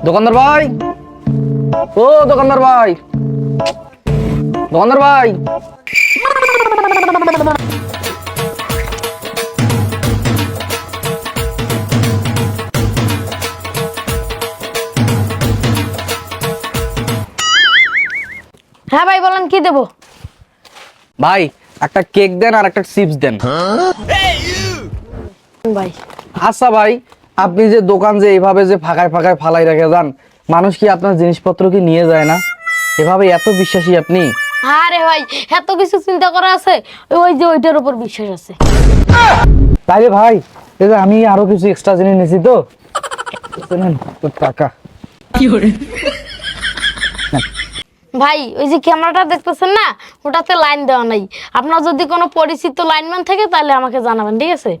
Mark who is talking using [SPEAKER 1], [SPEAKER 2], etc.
[SPEAKER 1] দোকানদার ভাই, ও দোকানদার ভাই, দোকানদার ভাই।
[SPEAKER 2] হ্যাঁ ভাই বলেন, কি দেবো?
[SPEAKER 1] ভাই একটা কেক দেন আর একটা চিপস দেন।
[SPEAKER 2] ভাই
[SPEAKER 1] আচ্ছা ভাই, আপনি যে দোকান যে এইভাবে যে ফাঁকায় ফাঁকায় ফালাই রেখে যান, মানুষ কি আপনার জিনিসপত্র কি নিয়ে যায় না? এভাবে এত বিশ্বাসী আপনি?
[SPEAKER 2] আরে ভাই, এত কিছু চিন্তা করা আছে, ওই যে ওইটার উপর বিশ্বাস আছে।
[SPEAKER 1] তাইলে ভাই, এই যে আমি আরো কিছু এক্সট্রা জিনিস নিয়েছি তো, নেন তোর টাকা।
[SPEAKER 2] ভাই ওই যে ক্যামেরাটা দেখতেছেন না, ওটাতে লাইন দেওয়া নাই। আপনার যদি কোনো পরিচিত লাইনম্যান থাকে তাহলে আমাকে জানাবেন, ঠিক আছে?